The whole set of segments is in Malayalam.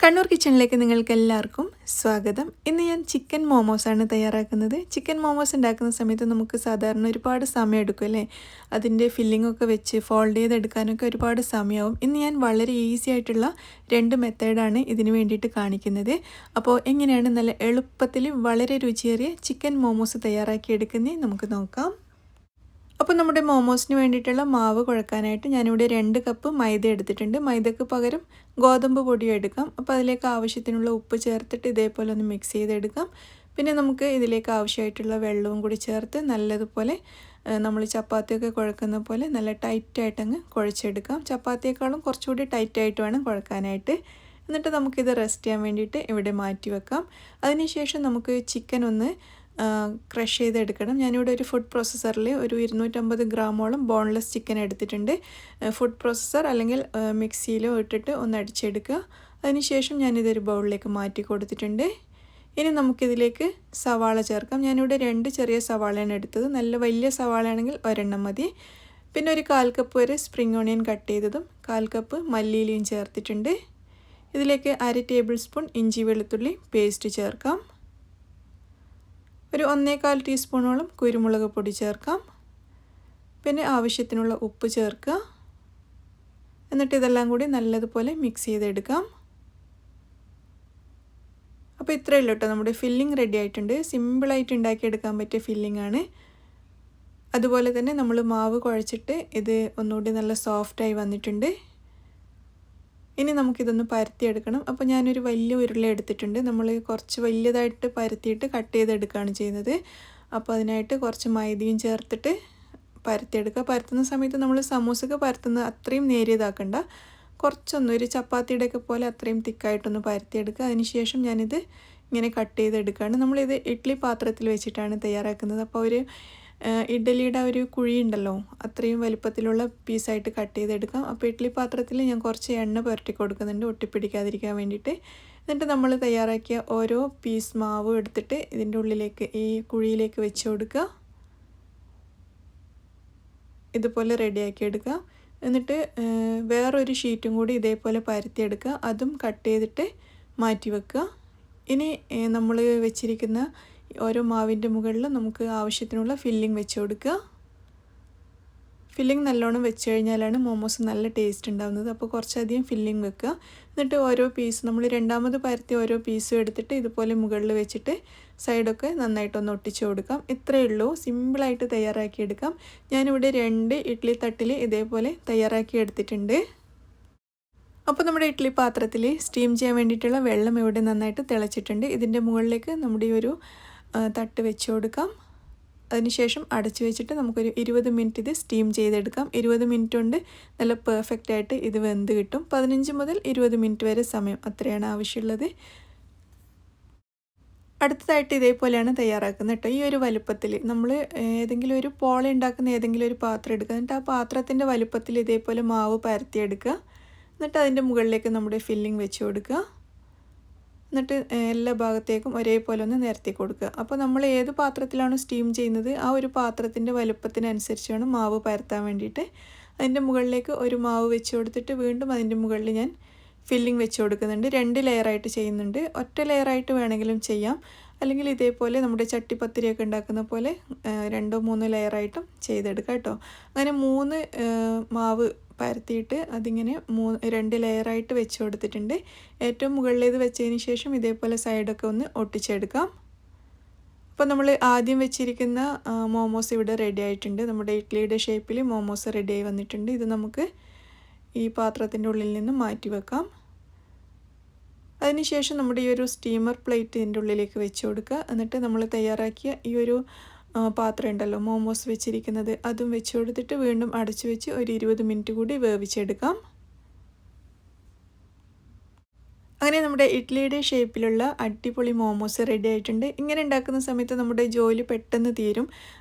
കണ്ണൂർ കിച്ചണിലേക്ക് നിങ്ങൾക്ക് എല്ലാവർക്കും സ്വാഗതം. ഇന്ന് ഞാൻ ചിക്കൻ മോമോസാണ് തയ്യാറാക്കുന്നത്. ചിക്കൻ മോമോസ് ഉണ്ടാക്കുന്ന സമയത്ത് നമുക്ക് സാധാരണ ഒരുപാട് സമയം എടുക്കും അല്ലേ? അതിൻ്റെ ഫില്ലിങ്ങൊക്കെ വെച്ച് ഫോൾഡ് ചെയ്തെടുക്കാനൊക്കെ ഒരുപാട് സമയമാവും. ഇന്ന് ഞാൻ വളരെ ഈസി ആയിട്ടുള്ള 2 മെത്തേഡാണ് ഇതിന് വേണ്ടിയിട്ട് കാണിക്കുന്നത്. അപ്പോൾ എങ്ങനെയാണ് നല്ല എളുപ്പത്തിൽ വളരെ രുചിയേറിയ ചിക്കൻ മോമോസ് തയ്യാറാക്കിയെടുക്കുന്നത് നമുക്ക് നോക്കാം. അപ്പോൾ നമ്മുടെ മോമോസിന് വേണ്ടിയിട്ടുള്ള മാവ് കുഴക്കാനായിട്ട് ഞാനിവിടെ 2 കപ്പ് മൈദ എടുത്തിട്ടുണ്ട്. മൈദക്ക് പകരം ഗോതമ്പ് പൊടിയും എടുക്കാം. അപ്പോൾ അതിലേക്ക് ആവശ്യത്തിനുള്ള ഉപ്പ് ചേർത്തിട്ട് ഇതേപോലെ ഒന്ന് മിക്സ് ചെയ്തെടുക്കാം. പിന്നെ നമുക്ക് ഇതിലേക്ക് ആവശ്യമായിട്ടുള്ള വെള്ളവും കൂടി ചേർത്ത് നല്ലതുപോലെ നമ്മൾ ചപ്പാത്തിയൊക്കെ കുഴക്കുന്ന പോലെ നല്ല ടൈറ്റായിട്ടങ്ങ് കുഴച്ചെടുക്കാം. ചപ്പാത്തിയേക്കാളും കുറച്ചുകൂടി ടൈറ്റായിട്ട് വേണം കുഴക്കാനായിട്ട്. എന്നിട്ട് നമുക്കിത് റെസ്റ്റ് ചെയ്യാൻ വേണ്ടിയിട്ട് ഇവിടെ മാറ്റി വെക്കാം. അതിനുശേഷം നമുക്ക് ചിക്കൻ ഒന്ന് ക്രഷ് ചെയ്തെടുക്കണം. ഞാനിവിടെ ഒരു ഫുഡ് പ്രോസസ്സറിൽ ഒരു 250 ഗ്രാമോളം ബോൺലെസ് ചിക്കൻ എടുത്തിട്ടുണ്ട്. ഫുഡ് പ്രോസസ്സർ അല്ലെങ്കിൽ മിക്സിയിലോ ഇട്ടിട്ട് ഒന്ന് അടിച്ചെടുക്കുക. അതിനുശേഷം ഞാനിതൊരു ബൗളിലേക്ക് മാറ്റി കൊടുത്തിട്ടുണ്ട്. ഇനി നമുക്കിതിലേക്ക് സവാള ചേർക്കാം. ഞാനിവിടെ 2 ചെറിയ സവാളയാണ് എടുത്തത്. നല്ല വലിയ സവാളയാണെങ്കിൽ ഒരെണ്ണം മതി. പിന്നെ ഒരു 1/4 കപ്പ് വരെ സ്പ്രിംഗ് ഓണിയൻ കട്ട് ചെയ്തതും 1/4 കപ്പ് മല്ലിയിലയും ചേർത്തിട്ടുണ്ട്. ഇതിലേക്ക് 1/2 ടേബിൾ സ്പൂൺ ഇഞ്ചി വെളുത്തുള്ളി പേസ്റ്റ് ചേർക്കാം. ഒരു 1/4 ടീസ്പൂണോളം കുരുമുളക് പൊടി ചേർക്കാം. പിന്നെ ആവശ്യത്തിനുള്ള ഉപ്പ് ചേർക്കുക. എന്നിട്ട് ഇതെല്ലാം കൂടി നല്ലതുപോലെ മിക്സ് ചെയ്തെടുക്കാം. അപ്പോൾ ഇത്രയേ ഉള്ളൂ കേട്ടോ, നമ്മുടെ ഫില്ലിംഗ് റെഡി ആയിട്ടുണ്ട്. സിമ്പിളായിട്ട് ഉണ്ടാക്കിയെടുക്കാൻ പറ്റിയ ഫില്ലിംഗ് ആണ്. അതുപോലെ തന്നെ നമ്മൾ മാവ് കുഴച്ചിട്ട് ഇത് ഒന്നുകൂടി നല്ല സോഫ്റ്റായി വന്നിട്ടുണ്ട്. ഇനി നമുക്കിതൊന്ന് പരത്തിയെടുക്കണം. അപ്പോൾ ഞാനൊരു വലിയ ഉരുള എടുത്തിട്ടുണ്ട്. നമ്മൾ കുറച്ച് വലിയതായിട്ട് പരത്തിയിട്ട് കട്ട് ചെയ്തെടുക്കുകയാണ് ചെയ്യുന്നത്. അപ്പോൾ അതിനായിട്ട് കുറച്ച് മൈദയും ചേർത്തിട്ട് പരത്തിയെടുക്കുക. പരത്തുന്ന സമയത്ത് നമ്മൾ സമൂസക്ക് പരത്തുന്ന അത്രയും നേരിയതാക്കണ്ട, കുറച്ചൊന്ന് ഒരു ചപ്പാത്തിയുടെയൊക്കെ പോലെ അത്രയും തിക്കായിട്ടൊന്ന് പരത്തിയെടുക്കുക. അതിനുശേഷം ഞാനിത് ഇങ്ങനെ കട്ട് ചെയ്തെടുക്കുകയാണ്. നമ്മളിത് ഇഡ്ഡലി പാത്രത്തിൽ വെച്ചിട്ടാണ് തയ്യാറാക്കുന്നത്. അപ്പോൾ ഒരു ഇഡ്ഡലിയുടെ ഒരു കുഴി ഉണ്ടല്ലോ, അത്രയും വലിപ്പത്തിലുള്ള പീസായിട്ട് കട്ട് ചെയ്തെടുക്കാം. അപ്പോൾ ഇഡ്ഡലി പാത്രത്തിൽ ഞാൻ കുറച്ച് എണ്ണ പുരട്ടി കൊടുക്കുന്നുണ്ട് ഒട്ടിപ്പിടിക്കാതിരിക്കാൻ വേണ്ടിയിട്ട്. എന്നിട്ട് നമ്മൾ തയ്യാറാക്കിയ ഓരോ പീസ് മാവ് എടുത്തിട്ട് ഇതിൻ്റെ ഉള്ളിലേക്ക് ഈ കുഴിയിലേക്ക് വെച്ച് കൊടുക്കുക. ഇതുപോലെ റെഡിയാക്കി എടുക്കുക. എന്നിട്ട് വേറൊരു ഷീറ്റും കൂടി ഇതേപോലെ പരത്തിയെടുക്കുക. അതും കട്ട് ചെയ്തിട്ട് മാറ്റി വെക്കുക. ഇനി നമ്മൾ വെച്ചിരിക്കുന്ന ഓരോ മാവിൻ്റെ മുകളിൽ നമുക്ക് ആവശ്യത്തിനുള്ള ഫില്ലിംഗ് വെച്ച് കൊടുക്കുക. ഫില്ലിംഗ് നല്ലോണം വെച്ച് കഴിഞ്ഞാലാണ് മോമോസ് നല്ല ടേസ്റ്റ് ഉണ്ടാകുന്നത്. അപ്പോൾ കുറച്ചധികം ഫില്ലിംഗ് വെക്കുക. എന്നിട്ട് ഓരോ പീസ് നമ്മൾ രണ്ടാമത് പരത്തി ഓരോ പീസും എടുത്തിട്ട് ഇതുപോലെ മുകളിൽ വെച്ചിട്ട് സൈഡൊക്കെ നന്നായിട്ടൊന്ന് ഒട്ടിച്ച് കൊടുക്കാം. ഇത്രയേ ഉള്ളൂ, സിമ്പിളായിട്ട് തയ്യാറാക്കിയെടുക്കാം. ഞാനിവിടെ 2 ഇഡ്ഡലി തട്ടിൽ ഇതേപോലെ തയ്യാറാക്കി എടുത്തിട്ടുണ്ട്. അപ്പോൾ നമ്മുടെ ഇഡ്ഡലി പാത്രത്തിൽ സ്റ്റീം ചെയ്യാൻ വേണ്ടിയിട്ടുള്ള വെള്ളം ഇവിടെ നന്നായിട്ട് തിളച്ചിട്ടുണ്ട്. ഇതിൻ്റെ മുകളിലേക്ക് നമ്മുടെ ഈ ഒരു തട്ട് വെച്ച് കൊടുക്കാം. അതിനുശേഷം അടച്ചു വെച്ചിട്ട് നമുക്കൊരു 20 മിനിറ്റ് ഇത് സ്റ്റീം ചെയ്തെടുക്കാം. 20 മിനിറ്റ് കൊണ്ട് നല്ല പെർഫെക്റ്റ് ആയിട്ട് ഇത് വെന്ത് കിട്ടും. 15 മുതൽ 20 മിനിറ്റ് വരെ സമയം, അത്രയാണ് ആവശ്യമുള്ളത്. അടുത്തതായിട്ട് ഇതേപോലെയാണ് തയ്യാറാക്കുന്നത് കേട്ടോ. ഈ ഒരു വലുപ്പത്തിൽ നമ്മൾ ഏതെങ്കിലും ഒരു പോള ഉണ്ടാക്കുന്ന ഏതെങ്കിലും ഒരു പാത്രം എടുക്കുക. എന്നിട്ട് ആ പാത്രത്തിൻ്റെ വലുപ്പത്തിൽ ഇതേപോലെ മാവ് പരത്തിയെടുക്കുക. എന്നിട്ട് അതിൻ്റെ മുകളിലേക്ക് നമ്മുടെ ഫില്ലിംഗ് വെച്ച് കൊടുക്കുക. എന്നിട്ട് എല്ലാ ഭാഗത്തേക്കും ഒരേപോലെ ഒന്ന് നിരത്തി കൊടുക്കുക. അപ്പോൾ നമ്മൾ ഏത് പാത്രത്തിലാണോ സ്റ്റീം ചെയ്യുന്നത് ആ ഒരു പാത്രത്തിൻ്റെ വലുപ്പത്തിനനുസരിച്ച് വേണം മാവ് പരത്താൻ വേണ്ടിയിട്ട്. അതിൻ്റെ മുകളിലേക്ക് ഒരു മാവ് വെച്ച് കൊടുത്തിട്ട് വീണ്ടും അതിൻ്റെ മുകളിൽ ഞാൻ ഫില്ലിംഗ് വെച്ച് കൊടുക്കുന്നുണ്ട്. 2 ലെയറായിട്ട് ചെയ്യുന്നുണ്ട്. ഒറ്റ ലെയറായിട്ട് വേണമെങ്കിലും ചെയ്യാം, അല്ലെങ്കിൽ ഇതേപോലെ നമ്മുടെ ചട്ടിപ്പത്തിരിയൊക്കെ ഉണ്ടാക്കുന്ന പോലെ 2-3 ലെയറായിട്ടും ചെയ്തെടുക്കാം കേട്ടോ. അങ്ങനെ 3 മാവ് പരത്തിയിട്ട് അതിങ്ങനെ 2 ലെയറായിട്ട് വെച്ച് കൊടുത്തിട്ടുണ്ട്. ഏറ്റവും മുകളിലേത് വെച്ചതിന് ശേഷം ഇതേപോലെ സൈഡൊക്കെ ഒന്ന് ഒട്ടിച്ചെടുക്കാം. അപ്പോൾ നമ്മൾ ആദ്യം വെച്ചിരിക്കുന്ന മോമോസ് ഇവിടെ റെഡി ആയിട്ടുണ്ട്. നമ്മുടെ ഇഡ്ഡലിയുടെ ഷേപ്പിൽ മോമോസ് റെഡിയായി വന്നിട്ടുണ്ട്. ഇത് നമുക്ക് ഈ പാത്രത്തിൻ്റെ ഉള്ളിൽ നിന്ന് മാറ്റി വെക്കാം. അതിനുശേഷം നമ്മുടെ ഈ ഒരു സ്റ്റീമർ പ്ലേറ്റ് ഇതിൻ്റെ ഉള്ളിലേക്ക് വെച്ച് കൊടുക്കുക. എന്നിട്ട് നമ്മൾ തയ്യാറാക്കിയ ഈ ഒരു പാത്രം ഉണ്ടല്ലോ മോമോസ് വെച്ചിരിക്കുന്നത്, അതും വെച്ച് കൊടുത്തിട്ട് വീണ്ടും അടച്ചു വെച്ച് ഒരു 20 മിനിറ്റ് കൂടി വേവിച്ചെടുക്കാം. അങ്ങനെ നമ്മുടെ ഇഡ്ഡലിയുടെ ഷേപ്പിലുള്ള അടിപൊളി മോമോസ് റെഡി ആയിട്ടുണ്ട്. ഇങ്ങനെ ഉണ്ടാക്കുന്ന സമയത്ത് നമ്മുടെ ജോലി പെട്ടെന്ന് തീരും.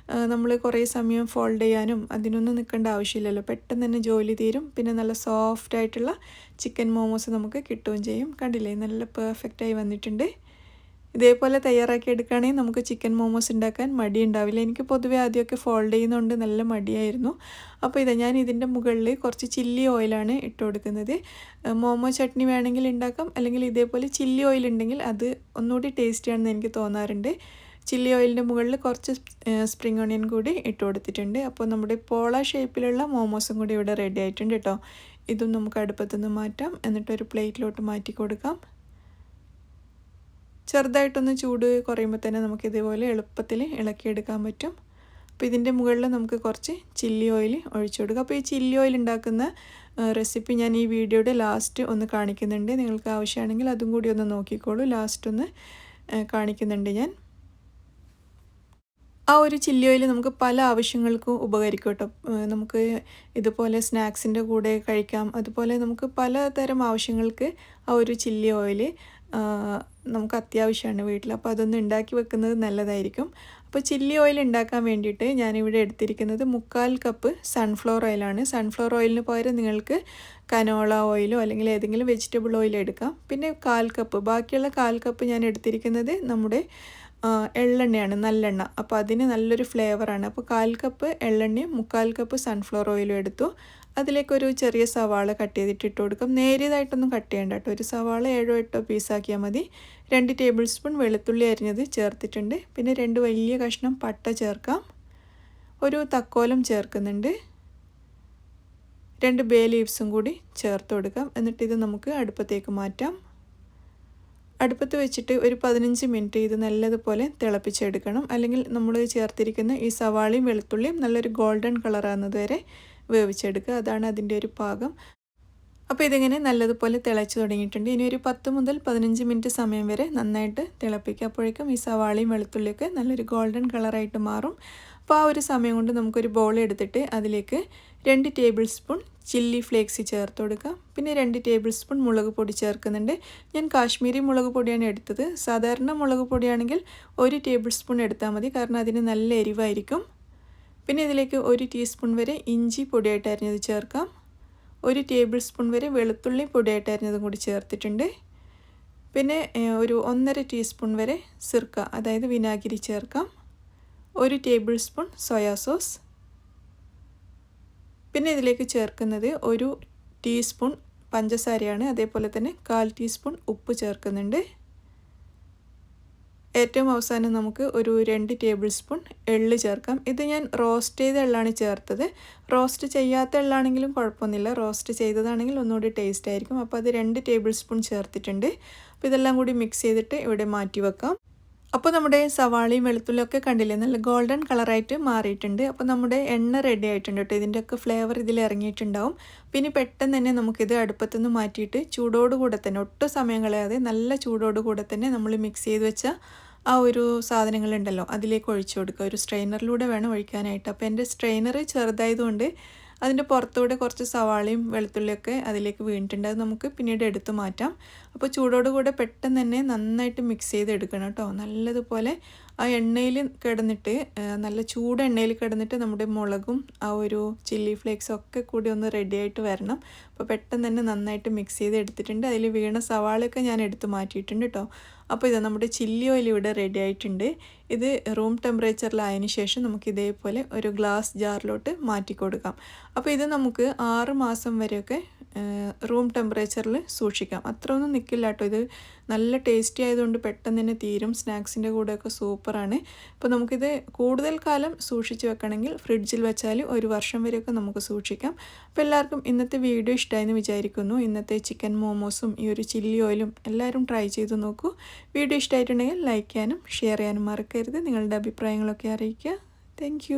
നമ്മൾ കുറേ സമയം ഫോൾഡ് ചെയ്യാനും അതിനൊന്നും നിൽക്കേണ്ട ആവശ്യമില്ലല്ലോ, പെട്ടെന്ന് തന്നെ ജോലി തീരും. പിന്നെ നല്ല സോഫ്റ്റ് ആയിട്ടുള്ള ചിക്കൻ മോമോസ് നമുക്ക് കിട്ടുകയും ചെയ്യും. കണ്ടില്ലേ, നല്ല പെർഫെക്റ്റായി വന്നിട്ടുണ്ട്. ഇതേപോലെ തയ്യാറാക്കി എടുക്കുകയാണെങ്കിൽ നമുക്ക് ചിക്കൻ മോമോസ് ഉണ്ടാക്കാൻ മടി ഉണ്ടാവില്ല. എനിക്ക് പൊതുവേ ആദ്യമൊക്കെ ഫോൾഡ് ചെയ്യുന്നതുകൊണ്ട് നല്ല മടിയായിരുന്നു. അപ്പോൾ ഇതാ ഞാൻ ഇതിൻ്റെ മുകളിൽ കുറച്ച് ചില്ലി ഓയിലാണ് ഇട്ട് കൊടുക്കുന്നത്. മോമോ ചട്നി വേണമെങ്കിൽ ഉണ്ടാക്കാം, അല്ലെങ്കിൽ ഇതേപോലെ ചില്ലി ഓയിൽ ഉണ്ടെങ്കിൽ അത് ഒന്നുകൂടി ടേസ്റ്റിയാണെന്ന് എനിക്ക് തോന്നാറുണ്ട്. ചില്ലി ഓയിലിൻ്റെ മുകളിൽ കുറച്ച് സ്പ്രിംഗ് ഓണിയൻ കൂടി ഇട്ട് കൊടുത്തിട്ടുണ്ട്. അപ്പോൾ നമ്മുടെ പോള ഷേപ്പിലുള്ള മോമോസും കൂടി ഇവിടെ റെഡി ആയിട്ടുണ്ട് കേട്ടോ. ഇതും നമുക്ക് അടുപ്പത്തുനിന്ന് മാറ്റാം, എന്നിട്ടൊരു പ്ലേറ്റിലോട്ട് മാറ്റി കൊടുക്കാം. ചെറുതായിട്ടൊന്ന് ചൂട് കുറയുമ്പോൾ തന്നെ നമുക്ക് ഇതേപോലെ എളുപ്പത്തിൽ ഇളക്കിയെടുക്കാൻ പറ്റും. അപ്പോൾ ഇതിൻ്റെ മുകളിൽ നമുക്ക് കുറച്ച് ചില്ലി ഓയിൽ ഒഴിച്ചു കൊടുക്കാം. അപ്പോൾ ഈ ചില്ലി ഓയിൽ ഉണ്ടാക്കുന്ന റെസിപ്പി ഞാൻ ഈ വീഡിയോയുടെ ലാസ്റ്റ് ഒന്ന് കാണിക്കുന്നുണ്ട്. നിങ്ങൾക്ക് ആവശ്യമാണെങ്കിൽ അതും കൂടി ഒന്ന് നോക്കിക്കോളൂ. ലാസ്റ്റ് ഒന്ന് കാണിക്കുന്നുണ്ട് ഞാൻ. ആ ഒരു ചില്ലി ഓയിൽ നമുക്ക് പല ആവശ്യങ്ങൾക്കും ഉപകരിക്കും കേട്ടോ. നമുക്ക് ഇതുപോലെ സ്നാക്സിൻ്റെ കൂടെ കഴിക്കാം. അതുപോലെ നമുക്ക് പലതരം ആവശ്യങ്ങൾക്ക് ആ ഒരു ചില്ലി ഓയിൽ നമുക്ക് അത്യാവശ്യമാണ് വീട്ടിൽ. അപ്പോൾ അതൊന്ന് ഉണ്ടാക്കി വെക്കുന്നത് നല്ലതായിരിക്കും. അപ്പോൾ ചില്ലി ഓയിൽ ഉണ്ടാക്കാൻ വേണ്ടിയിട്ട് ഞാനിവിടെ എടുത്തിരിക്കുന്നത് 3/4 കപ്പ് സൺഫ്ലവർ ഓയിലാണ്. സൺഫ്ലവർ ഓയിലിന് പകരം നിങ്ങൾക്ക് കനോള ഓയിലോ അല്ലെങ്കിൽ ഏതെങ്കിലും വെജിറ്റബിൾ ഓയിൽ എടുക്കാം. പിന്നെ 1/4 കപ്പ്, ബാക്കിയുള്ള 1/4 കപ്പ് ഞാൻ എടുത്തിരിക്കുന്നത് നമ്മുടെ എള്ളെണ്ണയാണ്, നല്ലെണ്ണ. അപ്പോൾ അതിന് നല്ലൊരു ഫ്ലേവറാണ്. അപ്പോൾ 1/4 കപ്പ് എള്ളെണ്ണയും 3/4 കപ്പ് സൺഫ്ലവർ ഓയിലും എടുത്തു. അതിലേക്കൊരു ചെറിയ സവാള കട്ട് ചെയ്തിട്ട് ഇട്ട് കൊടുക്കാം. നേരിയതായിട്ടൊന്നും കട്ട് ചെയ്യേണ്ട കേട്ടോ. ഒരു സവാള 7-8 പീസാക്കിയാൽ മതി. 2 ടേബിൾ സ്പൂൺ വെളുത്തുള്ളി അരിഞ്ഞത് ചേർത്തിട്ടുണ്ട്. പിന്നെ 2 വലിയ കഷ്ണം പട്ട ചേർക്കാം. ഒരു തക്കോലം ചേർക്കുന്നുണ്ട്. 2 ബേ ലീവ്സും കൂടി ചേർത്ത് കൊടുക്കാം. എന്നിട്ട് ഇത് നമുക്ക് അടുപ്പത്തേക്ക് മാറ്റാം. അടുപ്പത്ത് വെച്ചിട്ട് ഒരു 15 മിനിറ്റ് ഇത് നല്ലതുപോലെ തിളപ്പിച്ചെടുക്കണം. അല്ലെങ്കിൽ നമ്മൾ ചേർത്തിരിക്കുന്ന ഈ സവാളയും വെളുത്തുള്ളിയും നല്ലൊരു ഗോൾഡൻ കളറാകുന്നത് വരെ വേവിച്ചെടുക്കുക. അതാണ് അതിൻ്റെ ഒരു പാകം. അപ്പോൾ ഇതിങ്ങനെ നല്ലതുപോലെ തിളച്ച് തുടങ്ങിയിട്ടുണ്ട്. ഇനി ഒരു 10 മുതൽ 15 മിനിറ്റ് സമയം വരെ നന്നായിട്ട് തിളപ്പിക്കുക. അപ്പോഴേക്കും ഈ സവാളയും വെളുത്തുള്ളിയൊക്കെ നല്ലൊരു ഗോൾഡൻ കളറായിട്ട് മാറും. അപ്പോൾ ആ ഒരു സമയം കൊണ്ട് നമുക്കൊരു ബൗൾ എടുത്തിട്ട് അതിലേക്ക് 2 ടേബിൾ സ്പൂൺ ചില്ലി ഫ്ലേക്സ് ചേർത്ത് കൊടുക്കാം. പിന്നെ 2 ടേബിൾ സ്പൂൺ മുളക് പൊടി ചേർക്കുന്നുണ്ട്. ഞാൻ കാശ്മീരി മുളക് പൊടിയാണ് എടുത്തത്. സാധാരണ മുളക് പൊടിയാണെങ്കിൽ 1 ടേബിൾ സ്പൂൺ എടുത്താൽ മതി, കാരണം അതിന് നല്ല എരിവായിരിക്കും. പിന്നെ ഇതിലേക്ക് 1 ടീസ്പൂൺ വരെ ഇഞ്ചി പൊടിയായിട്ട് അരിഞ്ഞത് ചേർക്കാം. 1 ടേബിൾ സ്പൂൺ വരെ വെളുത്തുള്ളി പൊടിയായിട്ട് അരിഞ്ഞതും കൂടി ചേർത്തിട്ടുണ്ട്. പിന്നെ ഒരു 1.5 ടീസ്പൂൺ വരെ സിർക്ക, അതായത് വിനാഗിരി ചേർക്കാം. 1 ടേബിൾ സ്പൂൺ സോയാ സോസ്. പിന്നെ ഇതിലേക്ക് ചേർക്കുന്നത് 1 ടീസ്പൂൺ പഞ്ചസാരയാണ്. അതേപോലെ തന്നെ 1/4 ടീസ്പൂൺ ഉപ്പ് ചേർക്കുന്നുണ്ട്. ഏറ്റവും അവസാനം നമുക്ക് ഒരു 2 ടേബിൾ സ്പൂൺ എള്ള് ചേർക്കാം. ഇത് ഞാൻ റോസ്റ്റ് ചെയ്ത എള്ളാണ് ചേർത്തത്. റോസ്റ്റ് ചെയ്യാത്ത എള്ളാണെങ്കിലും കുഴപ്പമൊന്നുമില്ല. റോസ്റ്റ് ചെയ്തതാണെങ്കിൽ ഒന്നുകൂടി ടേസ്റ്റ് ആയിരിക്കും. അപ്പോൾ അത് 2 ടേബിൾ സ്പൂൺ ചേർത്തിട്ടുണ്ട്. അപ്പോൾ ഇതെല്ലാം കൂടി മിക്സ് ചെയ്തിട്ട് ഇവിടെ മാറ്റി വെക്കാം. അപ്പോൾ നമ്മുടെ സവാളയും വെളുത്തുള്ളിയൊക്കെ കണ്ടില്ലേ, നല്ല ഗോൾഡൻ കളറായിട്ട് മാറിയിട്ടുണ്ട്. അപ്പോൾ നമ്മുടെ എണ്ണ റെഡി ആയിട്ടുണ്ട് കേട്ടോ. ഇതിൻ്റെയൊക്കെ ഫ്ലേവർ ഇതിൽ ഇറങ്ങിയിട്ടുണ്ടാവും. പിന്നെ പെട്ടെന്ന് തന്നെ നമുക്കിത് അടുപ്പത്തുനിന്ന് മാറ്റിയിട്ട് ചൂടോടുകൂടെ തന്നെ, ഒട്ടും സമയം കളയാതെ നല്ല ചൂടോടുകൂടെ തന്നെ നമ്മൾ മിക്സ് ചെയ്ത് വെച്ച ആ ഒരു സാധനങ്ങളുണ്ടല്ലോ അതിലേക്ക് ഒഴിച്ചു കൊടുക്കുക. ഒരു സ്ട്രെയിനറിലൂടെ വേണം ഒഴിക്കാനായിട്ട്. അപ്പോൾ എൻ്റെ സ്ട്രെയിനർ ചെറുതായതുകൊണ്ട് അതിൻ്റെ പുറത്തൂടെ കുറച്ച് സവാളയും വെളുത്തുള്ളിയൊക്കെ അതിലേക്ക് വീണിട്ടുണ്ട്. അത് നമുക്ക് പിന്നീട് എടുത്ത് മാറ്റാം. അപ്പോൾ ചൂടോടുകൂടെ പെട്ടെന്ന് തന്നെ നന്നായിട്ട് മിക്സ് ചെയ്ത് എടുക്കണം കേട്ടോ. നല്ലതുപോലെ ആ എണ്ണയിൽ കിടന്നിട്ട്, നല്ല ചൂട് എണ്ണയിൽ കിടന്നിട്ട് നമ്മുടെ മുളകും ആ ഒരു ചില്ലി ഫ്ലേക്സും ഒക്കെ കൂടി ഒന്ന് റെഡി ആയിട്ട് വരണം. അപ്പോൾ പെട്ടെന്ന് തന്നെ നന്നായിട്ട് മിക്സ് ചെയ്ത് എടുത്തിട്ടുണ്ട്. അതിൽ വീണ സവാളയൊക്കെ ഞാൻ എടുത്ത് മാറ്റിയിട്ടുണ്ട് കേട്ടോ. അപ്പോൾ ഇത് നമ്മുടെ ചില്ലി ഓയിൽ ഇവിടെ റെഡി ആയിട്ടുണ്ട്. ഇത് റൂം ടെമ്പറേച്ചറിലായതിനു ശേഷം നമുക്ക് ഇതേപോലെ ഒരു ഗ്ലാസ് ജാറിലോട്ട് മാറ്റി കൊടുക്കാം. അപ്പോൾ ഇത് നമുക്ക് 6 മാസം വരെയൊക്കെ റൂം ടെമ്പറേച്ചറിൽ സൂക്ഷിക്കാം. അത്ര ഒന്നും നിൽക്കില്ല കേട്ടോ. ഇത് നല്ല ടേസ്റ്റി ആയതുകൊണ്ട് പെട്ടെന്ന് തന്നെ തീരും. സ്നാക്സിൻ്റെ കൂടെയൊക്കെ സൂപ്പറാണ്. അപ്പോൾ നമുക്കിത് കൂടുതൽ കാലം സൂക്ഷിച്ച് വെക്കണമെങ്കിൽ ഫ്രിഡ്ജിൽ വെച്ചാൽ 1 വർഷം വരെയൊക്കെ നമുക്ക് സൂക്ഷിക്കാം. അപ്പോൾ എല്ലാവർക്കും ഇന്നത്തെ വീഡിയോ ഇഷ്ടമായെന്ന് വിചാരിക്കുന്നു. ഇന്നത്തെ ചിക്കൻ മോമോസും ഈ ഒരു ചില്ലി ഓയിലും എല്ലാവരും ട്രൈ ചെയ്ത് നോക്കൂ. വീഡിയോ ഇഷ്ടമായിട്ടുണ്ടെങ്കിൽ ലൈക്ക് ചെയ്യാനും ഷെയർ ചെയ്യാനും മറക്കരുത്. നിങ്ങളുടെ അഭിപ്രായങ്ങളൊക്കെ അറിയിക്കുക. താങ്ക്